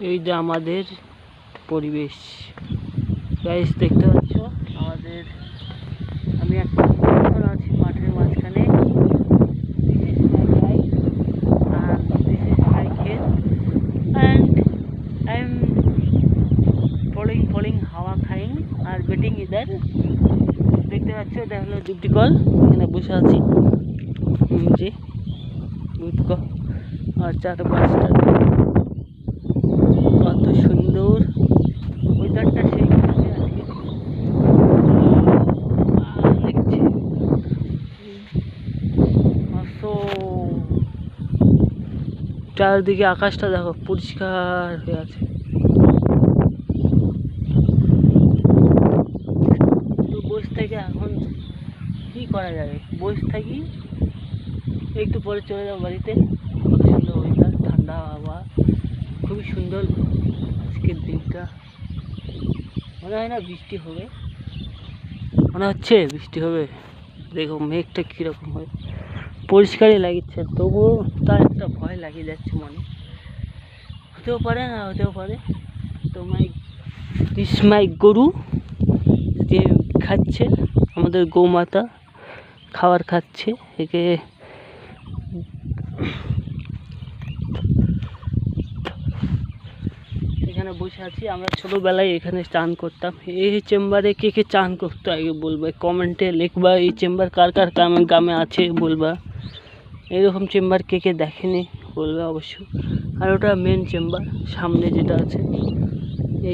এই যে আমাদের পরিবেশ গাইস, দেখতে পাচ্ছ আমাদের। আমি একটা আছি মাঠের মাঝখানে। ফলিং হাওয়া খাইং আর বেটিং ইদার। দেখতে পাচ্ছ, এটা হলো ডিপটি কল। এখানে বসে আছি যে আর চারপাশটা কত সুন্দর ওয়েদারটা, সেই আজকে দেখছি চারদিকে আকাশটা দেখো পরিষ্কার হয়ে আছে। বসে থেকে এখন কি করা যাবে, বসে থাকি, একটু পরে চলে যাবো বাড়িতে। কত সুন্দর ওয়েদার, ঠান্ডা হাওয়া, খুবই সুন্দর আজকের দিনটা। মনে হয় না বৃষ্টি হবে, মনে হচ্ছে বৃষ্টি হবে। দেখো মেঘটা কীরকম হয়, পরিষ্কারই লাগিচ্ছে, তবুও তার একটা ভয় লাগিয়ে যাচ্ছে মনে। হতেও পারে না হতেও পারে। তো মাই গরু যে খাচ্ছে, আমাদের গৌমাতা খাবার খাচ্ছে। একে এখানে বসে আছি। আমরা ছোটোবেলায় এখানে চান করতাম। এই চেম্বারে কে কে চান করতো আগে বলবে, কমেন্টে লিখবা। এই চেম্বার কার কার গ্রামে আছে বলবা। এরকম চেম্বার কে কে দেখেনি বলবে অবশ্য। আর ওটা মেন চেম্বার সামনে যেটা আছে।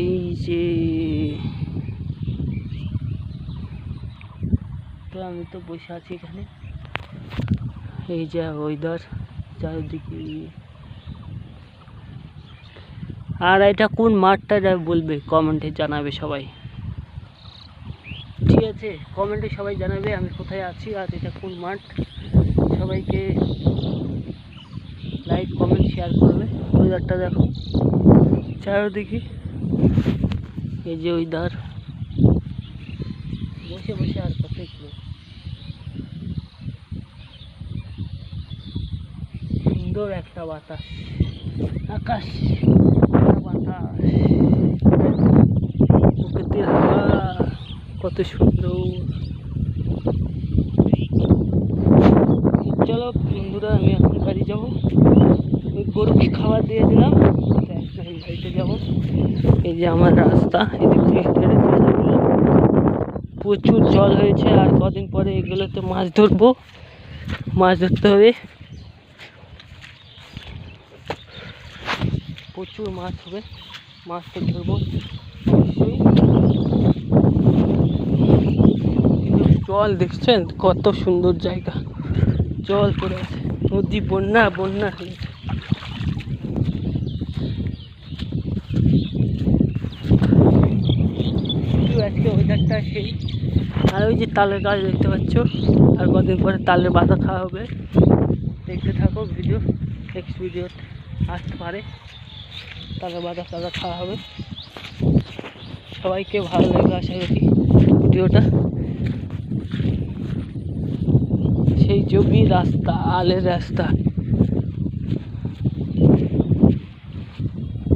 এই যে তো আমি তো বসে আছি এখানে। এই যে ওয়েদার চারিদিকে। আর এটা কোন মাঠটা বলবে, কমেন্টে জানাবে সবাই। ঠিক আছে, কমেন্টে সবাই জানাবে আমি কোথায় আছি আর এটা কোন মাঠ। সবাইকে লাইক কমেন্ট শেয়ার করবে। ওয়েদারটা দেখো চারিদিকে, এই যে ওয়েদার। বসে বসে আর কত কি সুন্দর একটা বাতাস, আকাশ বাতাস, প্রকৃতির হাওয়া কত সুন্দর। চলো বন্ধুরা, আমি এখন বাড়ি যাবো। ওই গরুকে খাবার দিয়ে দিলাম, বাড়িতে যাবো। এই যে আমার রাস্তা, এদিক থেকে হেঁটে প্রচুর জল হয়েছে। আর কদিন পরে এগুলোতে মাছ ধরবো, মাছ ধরতে হবে। প্রচুর মাছ হবে, মাছ তো ধরবো অবশ্যই। কিন্তু জল দেখছেন কত সুন্দর জায়গা, জল পড়ে আছে, নদী বন্যা বন্যা হয়েছে। আজকে ওয়েদারটা সেই। আর ওই যে তালের গাছ দেখতে পাচ্ছ, আর কদিন পরে তালের বাতা খাওয়া হবে। দেখতে থাকো ভিডিও, নেক্সট ভিডিও আসতে পারে। তালের বাতা খাওয়া হবে। সবাইকে ভালো লাগবে আশা করি ভিডিওটা। সেই জমি রাস্তা, আলের রাস্তা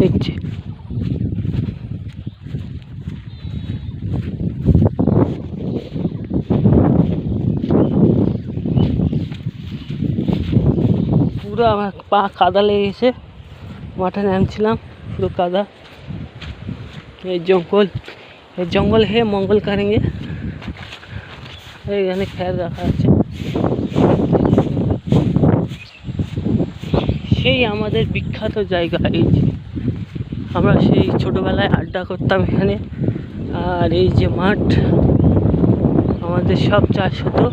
দেখছে। পুরো আমার পা কাদা লেগে গেছে, মাঠে নামছিলাম পুরো কাদা। এই জঙ্গল হে মঙ্গল করেंगे। এখানে খেয়াল রাখা আছে, সেই আমাদের বিখ্যাত জায়গা। এই যে আমরা সেই ছোটোবেলায় আড্ডা করতাম এখানে। আর এই যে মাঠ, আমাদের সব চাষ হতো।